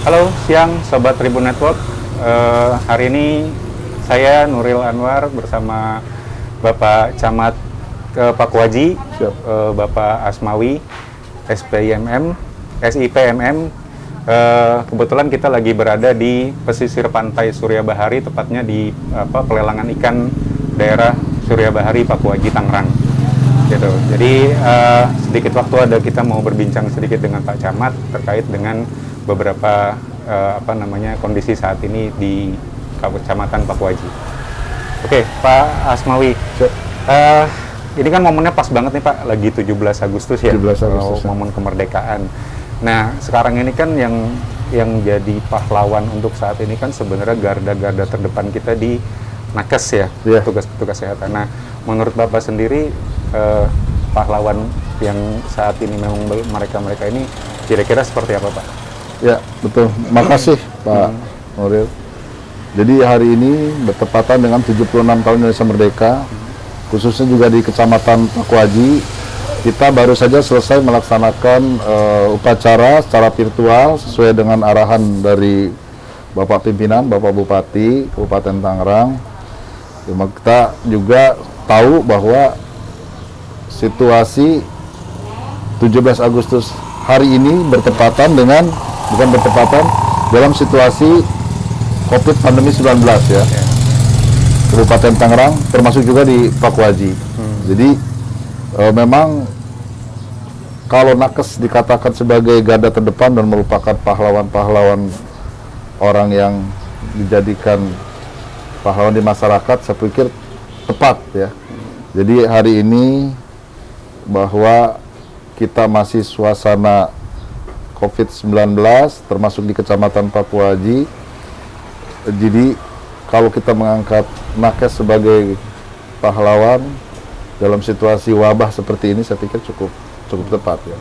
Halo, siang Sobat Tribun Network. Hari ini saya Nuril Anwar bersama Bapak Camat Pakuaji, Bapak Asmawi, SIPMM. Kebetulan kita lagi berada di pesisir pantai Surya Bahari, tepatnya di pelelangan ikan daerah Surya Bahari, Pakuaji, Tangerang. Gitu. Jadi sedikit waktu ada kita mau berbincang sedikit dengan Pak Camat terkait dengan beberapa kondisi saat ini di Kecamatan Pakuaji. Oke, Pak Asmawi. Ini kan momennya pas banget nih Pak, lagi 17 Agustus ya. 17 Agustus, momen kemerdekaan. Nah, sekarang ini kan yang jadi pahlawan untuk saat ini kan sebenarnya garda-garda terdepan kita di nakes ya, petugas-petugas kesehatan. Nah, menurut Bapak sendiri pahlawan yang saat ini memang mereka ini kira-kira seperti apa Pak? Ya, betul. Makasih Pak Nuril. Jadi hari ini bertepatan dengan 76 tahun Indonesia Merdeka, khususnya juga di Kecamatan Pakuaji, kita baru saja selesai melaksanakan upacara secara virtual sesuai dengan arahan dari Bapak Pimpinan, Bapak Bupati Kabupaten Tangerang. Kita juga tahu bahwa situasi 17 Agustus hari ini bukan bertepatan dalam situasi COVID pandemi 19 ya. Kabupaten Tangerang termasuk juga di Pakuaji. Jadi memang kalau nakes dikatakan sebagai garda terdepan dan merupakan pahlawan-pahlawan orang yang dijadikan pahlawan di masyarakat, saya pikir tepat ya. Jadi hari ini bahwa kita masih suasana COVID-19 termasuk di Kecamatan Pakuaji. Jadi kalau kita mengangkat nakes sebagai pahlawan dalam situasi wabah seperti ini, saya pikir cukup tepat ya.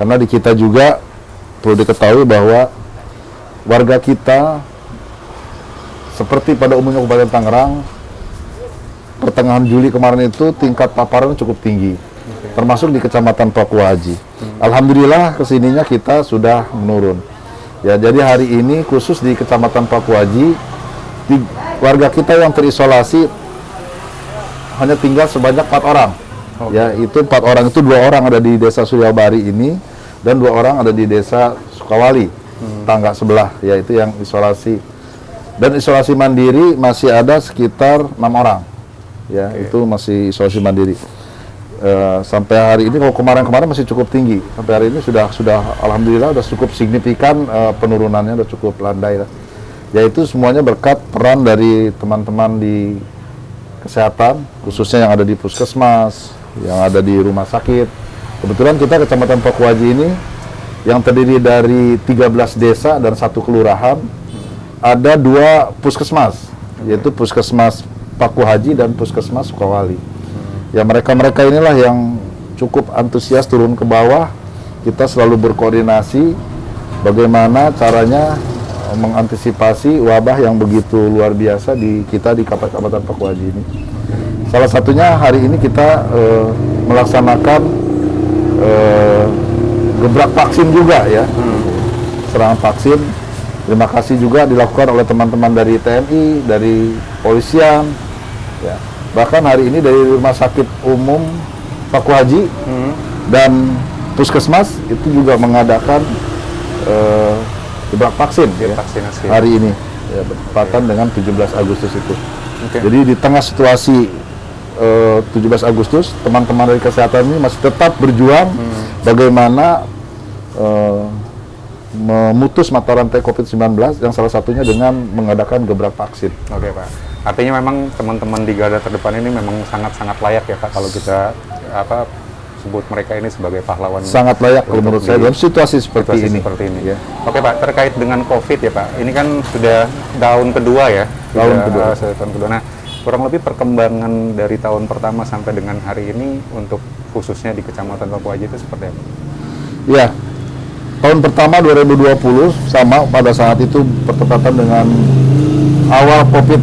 Karena di kita juga perlu diketahui bahwa warga kita seperti pada umumnya Kabupaten Tangerang pertengahan Juli kemarin itu tingkat paparan cukup tinggi, termasuk di Kecamatan Pakuaji. Alhamdulillah kesininya kita sudah menurun. Ya, jadi hari ini khusus di Kecamatan Pakuaji, warga kita yang terisolasi hanya tinggal sebanyak 4 orang. Ya, itu 4 orang itu 2 orang ada di Desa Surya Bahari ini dan 2 orang ada di Desa Sukawali, tangga sebelah, yaitu yang isolasi. Dan isolasi mandiri masih ada sekitar 6 orang. Ya, itu masih isolasi mandiri. Sampai hari ini, kalau kemarin-kemarin masih cukup tinggi. Sampai hari ini sudah alhamdulillah sudah cukup signifikan, penurunannya sudah cukup landai lah. Yaitu semuanya berkat peran dari teman-teman di kesehatan, khususnya yang ada di puskesmas, yang ada di rumah sakit. Kebetulan kita Kecamatan Pakuaji ini yang terdiri dari 13 desa dan 1 kelurahan, ada 2 puskesmas, yaitu Puskesmas Pakuaji dan Puskesmas Sukawali. Ya, mereka inilah yang cukup antusias turun ke bawah. Kita selalu berkoordinasi bagaimana caranya mengantisipasi wabah yang begitu luar biasa di Kabupaten Pakuaji ini. Salah satunya hari ini kita melaksanakan gebrak vaksin juga ya, serangan vaksin. Terima kasih juga dilakukan oleh teman-teman dari TNI, dari polisian, ya. Bahkan hari ini dari Rumah Sakit Umum Pakuaji dan Puskesmas itu juga mengadakan gebrak vaksin ya, hari ini, ya, bertepatan dengan 17 Agustus itu. Jadi di tengah situasi 17 Agustus, teman-teman dari kesehatan ini masih tetap berjuang bagaimana memutus mata rantai COVID-19, yang salah satunya dengan mengadakan gebrak vaksin. Oke Pak, artinya memang teman-teman di garda terdepan ini memang sangat-sangat layak ya Pak, kalau kita sebut mereka ini sebagai pahlawan. Sangat layak kalau menurut saya dalam situasi seperti ini. Ya. Oke Pak, terkait dengan COVID ya Pak, ini kan sudah tahun kedua ya. Tahun kedua. Nah, kurang lebih perkembangan dari tahun pertama sampai dengan hari ini untuk khususnya di Kecamatan Pakuaji itu seperti apa? Ya, tahun pertama 2020 sama pada saat itu bertepatan dengan awal COVID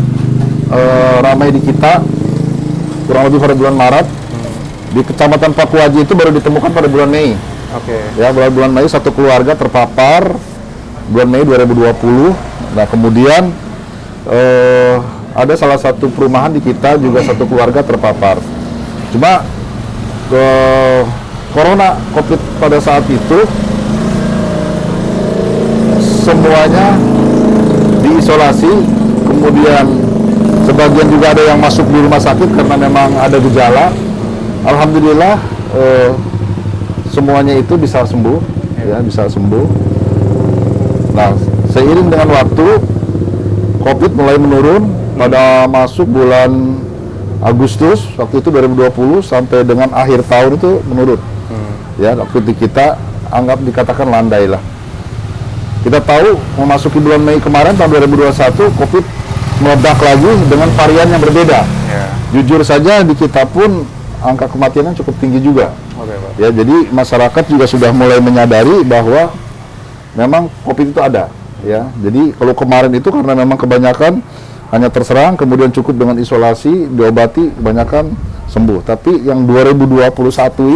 ramai di kita, kurang lebih pada bulan Maret. Di Kecamatan Pakuaji itu baru ditemukan pada bulan Mei. Ya, bulan Mei satu keluarga terpapar bulan Mei 2020. Nah kemudian ada salah satu perumahan di kita juga satu keluarga terpapar. Cuma corona COVID pada saat itu semuanya diisolasi, kemudian sebagian juga ada yang masuk di rumah sakit karena memang ada gejala. Alhamdulillah semuanya itu bisa sembuh, ya bisa sembuh. Nah seiring dengan waktu COVID mulai menurun pada masuk bulan Agustus waktu itu 2020 sampai dengan akhir tahun itu menurun. Ya waktu itu kita anggap dikatakan landai lah. Kita tahu memasuki bulan Mei kemarin tahun 2021 COVID meledak lagi dengan varian yang berbeda. Jujur saja di kita pun angka kematiannya cukup tinggi juga. Pak. Ya jadi masyarakat juga sudah mulai menyadari bahwa memang COVID itu ada. Ya jadi kalau kemarin itu karena memang kebanyakan hanya terserang, kemudian cukup dengan isolasi, diobati, kebanyakan sembuh. Tapi yang 2021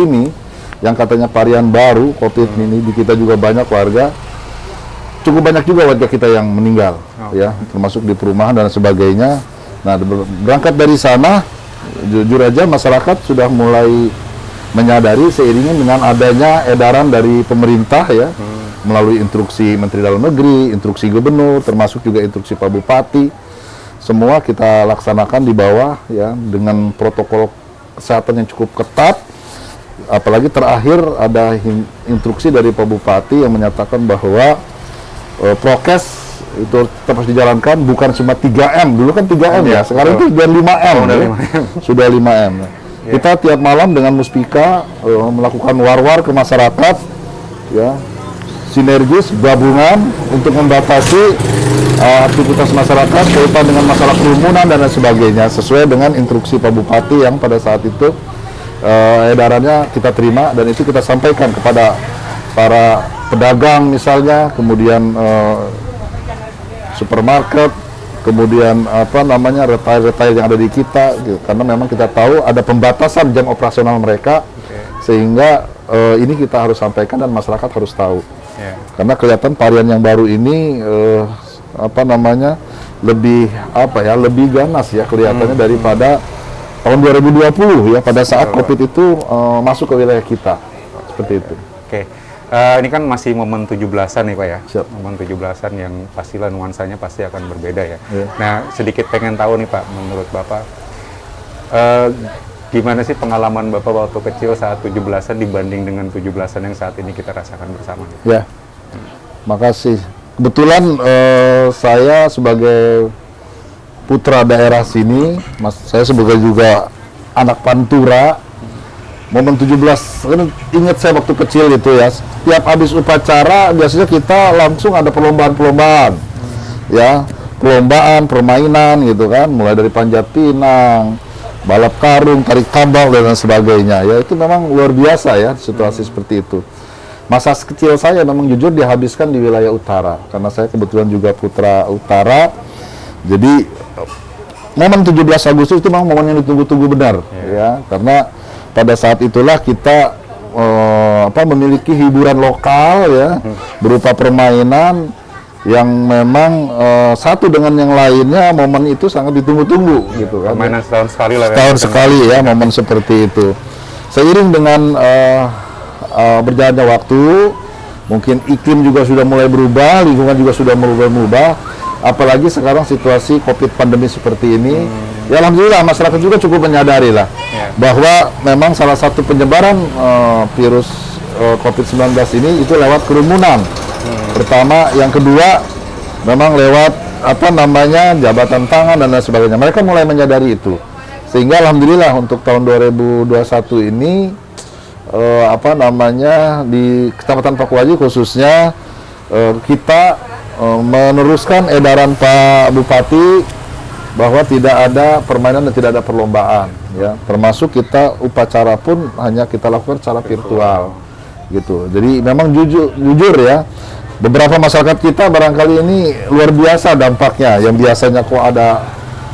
ini, yang katanya varian baru COVID ini, di kita juga banyak warga, cukup banyak juga warga kita yang meninggal, ya, termasuk di perumahan dan sebagainya. Nah, berangkat dari sana, jujur aja masyarakat sudah mulai menyadari seiringnya dengan adanya edaran dari pemerintah, ya, melalui instruksi Menteri Dalam Negeri, instruksi Gubernur, termasuk juga instruksi Pak Bupati. Semua kita laksanakan di bawah, ya, dengan protokol kesehatan yang cukup ketat. Apalagi terakhir ada instruksi dari Pak Bupati yang menyatakan bahwa prokes itu tetap harus dijalankan, bukan cuma 3M. Dulu kan 3M ya, sekarang itu sudah 5M. Sudah 5M. Kita tiap malam dengan Muspika melakukan war-war ke masyarakat, ya, sinergis gabungan untuk membatasi aktivitas masyarakat kaitan dengan masalah kerumunan dan lain sebagainya sesuai dengan instruksi Pak Bupati yang pada saat itu edarannya kita terima dan itu kita sampaikan kepada para pedagang misalnya, kemudian supermarket, kemudian apa namanya retail yang ada di kita, gitu. Karena memang kita tahu ada pembatasan jam operasional mereka, sehingga ini kita harus sampaikan dan masyarakat harus tahu. Karena kelihatan varian yang baru ini apa namanya lebih lebih ganas ya kelihatannya daripada tahun 2020 ya pada saat COVID itu masuk ke wilayah kita seperti itu. Oke. Ini kan masih momen 17-an nih Pak ya. Siap. Momen 17-an yang pastilah nuansanya pasti akan berbeda ya. Nah, sedikit pengen tahu nih Pak, menurut Bapak gimana sih pengalaman Bapak waktu kecil saat 17-an dibanding dengan 17-an yang saat ini kita rasakan bersama? Ya. Makasih. Kebetulan saya sebagai putra daerah sini, saya sebagai juga anak Pantura, momen 17, ingat saya waktu kecil itu ya, setiap habis upacara biasanya kita langsung ada perlombaan-perlombaan, ya, perlombaan, permainan gitu kan, mulai dari panjat pinang, balap karung, tarik tambang dan sebagainya, ya itu memang luar biasa ya situasi seperti itu. Masa kecil saya memang jujur dihabiskan di wilayah utara, karena saya kebetulan juga putra utara. Jadi momen 17 Agustus itu memang momen yang ditunggu-tunggu benar, ya, karena pada saat itulah kita memiliki hiburan lokal ya, berupa permainan yang memang satu dengan yang lainnya momen itu sangat ditunggu-tunggu gitu kan. Permainan setahun sekali lah. Setahun sekali ya momen seperti itu. Seiring dengan berjalannya waktu, mungkin iklim juga sudah mulai berubah, lingkungan juga sudah mulai berubah, apalagi sekarang situasi COVID pandemi seperti ini, ya alhamdulillah masyarakat juga cukup menyadari lah bahwa memang salah satu penyebaran virus COVID-19 ini itu lewat kerumunan. Pertama, yang kedua memang lewat jabatan tangan dan lain sebagainya. Mereka mulai menyadari itu, sehingga alhamdulillah untuk tahun 2021 ini di Kecamatan Pakuaji khususnya kita meneruskan edaran Pak Bupati bahwa tidak ada permainan dan tidak ada perlombaan ya, termasuk kita upacara pun hanya kita lakukan secara virtual gitu. Jadi memang jujur ya, beberapa masyarakat kita barangkali ini luar biasa dampaknya, yang biasanya kok ada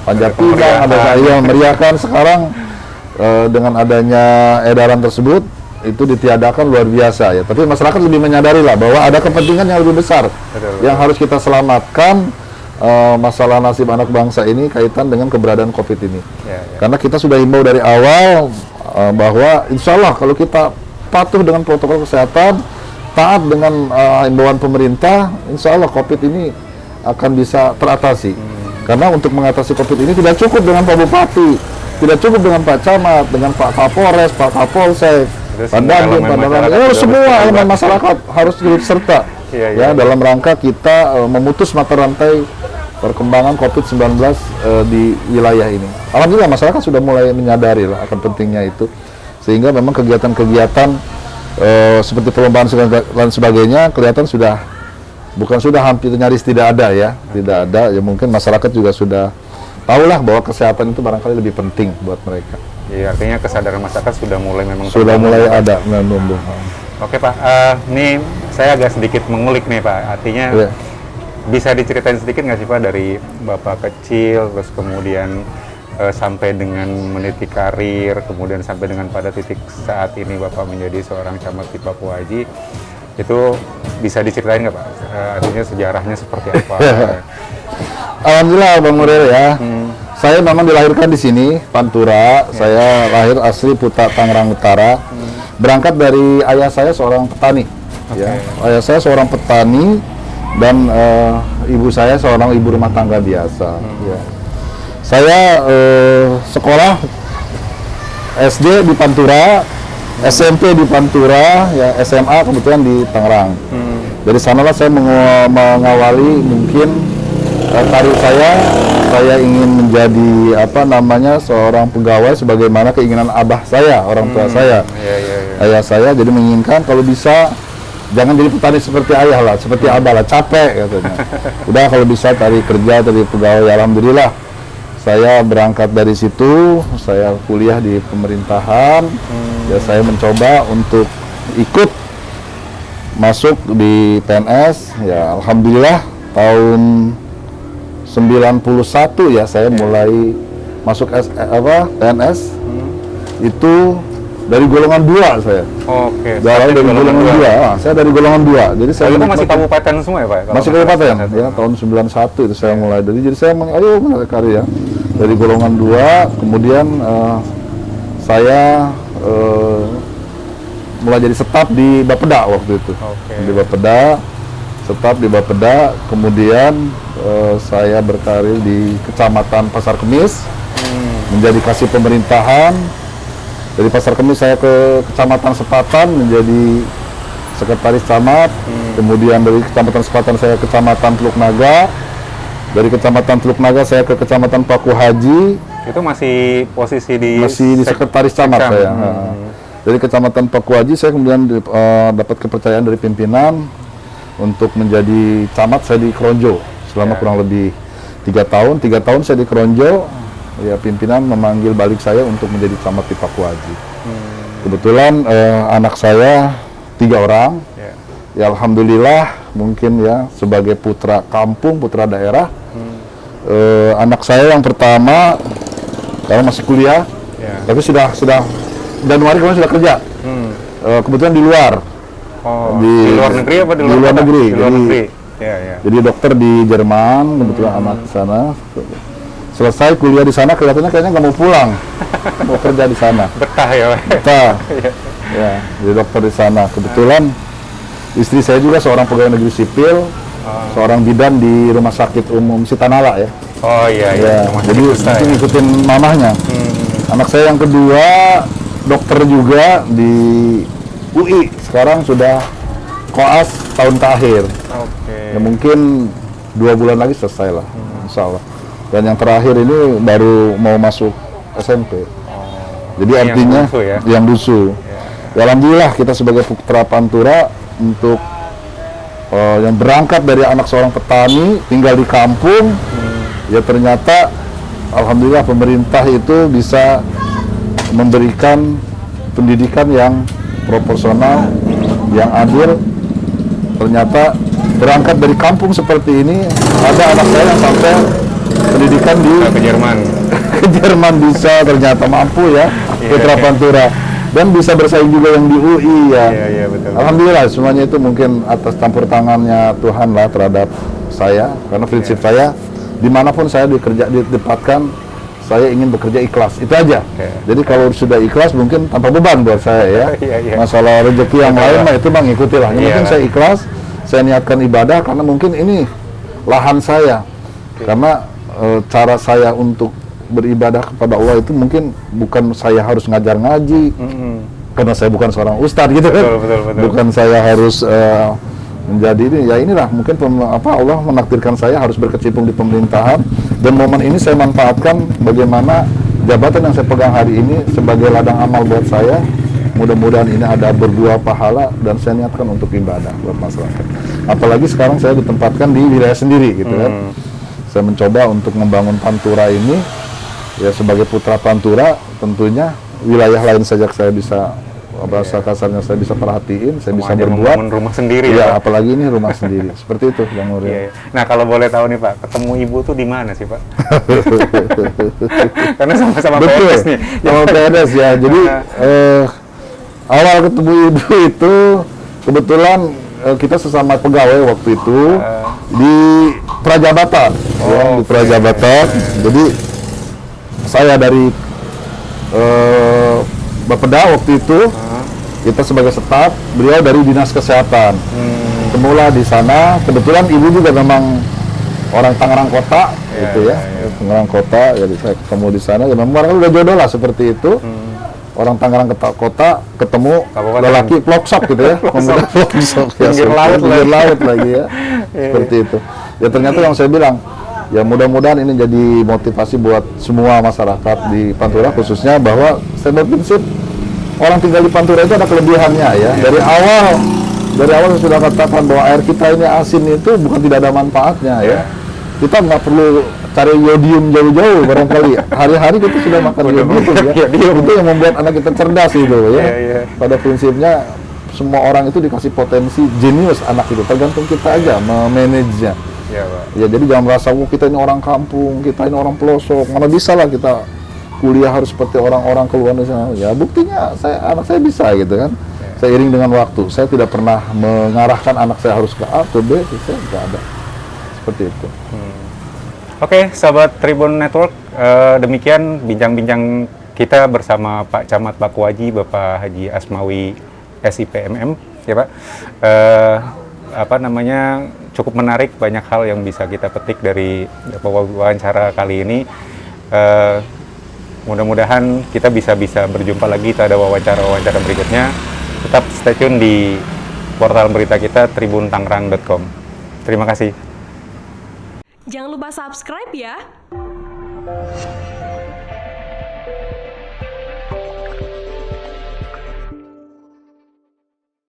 panjat pinang, ada yang meriahkan, sekarang dengan adanya edaran tersebut itu ditiadakan luar biasa ya. Tapi masyarakat lebih menyadari lah bahwa ada kepentingan yang lebih besar yang harus kita selamatkan. Masalah nasib anak bangsa ini kaitan dengan keberadaan COVID ini. Karena kita sudah himbau dari awal bahwa insya Allah kalau kita patuh dengan protokol kesehatan, taat dengan himbauan pemerintah, insya Allah COVID ini akan bisa teratasi. Karena untuk mengatasi COVID ini tidak cukup dengan Pak Bupati, tidak cukup dengan Pak Camat, dengan Pak Kapolres, Pak Kapolsek, Pak Dandim, Pak Dandim, semua elemen masyarakat harus turut serta dalam rangka kita memutus mata rantai perkembangan COVID-19 di wilayah ini. Alhamdulillah masyarakat sudah mulai menyadari lah akan pentingnya itu, sehingga memang kegiatan-kegiatan seperti perlombaan dan sebagainya kelihatan sudah hampir nyaris tidak ada ya, tidak ada ya. Mungkin masyarakat juga sudah tahulah bahwa kesehatan itu barangkali lebih penting buat mereka. Iya, artinya kesadaran masyarakat sudah mulai ada menumbuh. Oke Pak, ini saya agak sedikit mengulik nih Pak, artinya bisa diceritain sedikit nggak sih Pak dari Bapak kecil, terus kemudian sampai dengan meniti karir, kemudian sampai dengan pada titik saat ini Bapak menjadi seorang camat di Pakuaji, itu bisa diceritain nggak Pak? Artinya sejarahnya seperti apa? Alhamdulillah Bang Nuril ya. Saya memang dilahirkan di sini, Pantura. Saya lahir asli Putat, Tangerang Utara. Berangkat dari ayah saya seorang petani. Ya. Ayah saya seorang petani dan ibu saya seorang ibu rumah tangga biasa. Ya. Saya sekolah SD di Pantura, SMP di Pantura, ya SMA kebetulan di Tangerang. Dari sanalah saya mengawali mungkin karir saya ingin menjadi seorang pegawai sebagaimana keinginan abah saya, orang tua saya. Ayah saya jadi menginginkan kalau bisa jangan jadi petani seperti ayah lah, seperti abah lah, capek katanya. Udah kalau bisa cari kerja, cari pegawai. Alhamdulillah saya berangkat dari situ, saya kuliah di pemerintahan. Ya saya mencoba untuk ikut masuk di PNS. Ya alhamdulillah tahun 91 ya saya mulai masuk PNS. Itu dari golongan 2 saya. Oke. Dari golongan 2. Saya dari golongan 2. Jadi saya itu masih kabupaten semua ya Pak? Masih kabupaten ya, tahun 91 itu saya mulai. Jadi saya mulai karir ya. Dari golongan 2, kemudian saya mulai jadi staf di Bapeda waktu itu. Di Bapeda, staf di Bapeda, kemudian saya berkarir di Kecamatan Pasar Kemis, menjadi kasih pemerintahan. Dari Pasar Kemis saya ke Kecamatan Sepatan menjadi sekretaris camat. Kemudian dari Kecamatan Sepatan saya ke Kecamatan Teluk Naga. Dari Kecamatan Teluk Naga saya ke Kecamatan Pakuhaji. Itu masih posisi di sekretaris camat saya. Dari Kecamatan Pakuhaji saya kemudian dapat kepercayaan dari pimpinan untuk menjadi camat. Saya di Kronjo selama kurang lebih 3 tahun. 3 tahun saya di Kronjo. Ya pimpinan memanggil balik saya untuk menjadi camat di Pakuaji. Kebetulan anak saya 3 orang. Ya alhamdulillah mungkin ya sebagai putra kampung, putra daerah. Anak saya yang pertama sekarang masih kuliah, tapi sudah Januari kemarin sudah kerja. Kebetulan di luar. Di luar negeri apa di luar negeri? Di luar negeri. Jadi dokter di Jerman, kebetulan anak sana. Selesai kuliah di sana, kelihatannya kayaknya nggak mau pulang, mau kerja di sana. Betah ya, Pak? Betah. Ya, jadi dokter di sana. Kebetulan istri saya juga seorang pegawai negeri sipil, seorang bidan di Rumah Sakit Umum Sitanala ya. Oh iya. Jadi ngikutin mamahnya. Anak saya yang kedua dokter juga di UI. Sekarang sudah koas tahun terakhir. Ya mungkin 2 bulan lagi selesai lah, insya Allah. Dan yang terakhir ini baru mau masuk SMP. Jadi artinya yang dusu. Ya, alhamdulillah kita sebagai putra Pantura untuk yang berangkat dari anak seorang petani tinggal di kampung, ya ternyata alhamdulillah pemerintah itu bisa memberikan pendidikan yang proporsional, yang adil. Ternyata berangkat dari kampung seperti ini, ada anak saya yang sampai pendidikan ke Jerman. Ke Jerman bisa, ternyata mampu ya, putra Pantura. Dan bisa bersaing juga yang di UI ya. Iya, betul. Alhamdulillah semuanya itu mungkin atas campur tangannya Tuhan lah terhadap saya, karena prinsip saya dimanapun saya ditempatkan, saya ingin bekerja ikhlas, itu aja. Jadi kalau sudah ikhlas mungkin tanpa beban buat saya ya. Masalah rezeki yang lain mah itu Bang ikutilah. Yang penting saya ikhlas, saya niatkan ibadah karena mungkin ini lahan saya. Karena cara saya untuk beribadah kepada Allah itu mungkin bukan saya harus ngajar ngaji, karena saya bukan seorang ustadz gitu kan. Betul. Bukan saya harus menjadi ini, ya inilah mungkin Allah menakdirkan saya harus berkecimpung di pemerintahan, dan momen ini saya manfaatkan bagaimana jabatan yang saya pegang hari ini sebagai ladang amal buat saya. Mudah-mudahan ini ada berbuah pahala dan saya niatkan untuk ibadah buat masyarakat. Apalagi sekarang saya ditempatkan di wilayah sendiri gitu kan. Saya mencoba untuk membangun Pantura ini ya sebagai putra Pantura, tentunya wilayah lain saja saya bisa bahasa kasarnya saya bisa perhatiin, saya bisa berbuat. Membangun rumah sendiri ya, apalagi ini rumah sendiri. Seperti itu Bang Nuril. Iya. Nah, kalau boleh tahu nih Pak, ketemu ibu tuh di mana sih Pak? Karena sama-sama PNS nih. Sama PNS ya. Jadi awal ketemu ibu itu kebetulan kita sesama pegawai waktu itu di Prajabatan, di Prajabatan. Jadi saya dari Bapeda waktu itu, kita sebagai staf, beliau dari Dinas Kesehatan. Ketemulah di sana. Kebetulan ibu juga memang orang Tangerang Kota, gitu ya. Tangerang Kota, jadi saya ketemu di sana. Ya memang orang udah jodoh lah seperti itu. Orang Tangerang Kota ketemu lelaki pelosok gitu ya, pemuda pelosok ya, pinggir laut lagi ya, seperti itu. Ya ternyata yang saya bilang, ya mudah-mudahan ini jadi motivasi buat semua masyarakat di Pantura khususnya, bahwa saya berprinsip orang tinggal di Pantura itu ada kelebihannya ya. Dari awal saya sudah katakan bahwa air kita ini asin itu bukan tidak ada manfaatnya ya. Kita nggak perlu cari yodium jauh-jauh, barangkali hari-hari kita sudah makan yodium ya. Itu yang membuat anak kita cerdas itu ya. Pada prinsipnya semua orang itu dikasih potensi jenius anak itu, tergantung kita aja memanage-nya. Ya jadi jangan merasa kita ini orang kampung, kita ini orang pelosok, mana bisa lah kita kuliah harus seperti orang-orang keluar dari sana. Ya buktinya anak saya bisa gitu kan. Seiring dengan waktu, saya tidak pernah mengarahkan anak saya harus ke A ke B, saya nggak ada. Seperti itu. Oke, sahabat Tribun Network, demikian bincang-bincang kita bersama Pak Camat Pakuaji, Bapak Haji Asmawi SIPMM, ya Pak. Cukup menarik, banyak hal yang bisa kita petik dari wawancara kali ini. Mudah-mudahan kita bisa berjumpa lagi pada wawancara-wawancara berikutnya. Tetap stay tune di portal berita kita tribuntangerang.com. Terima kasih. Jangan lupa subscribe ya.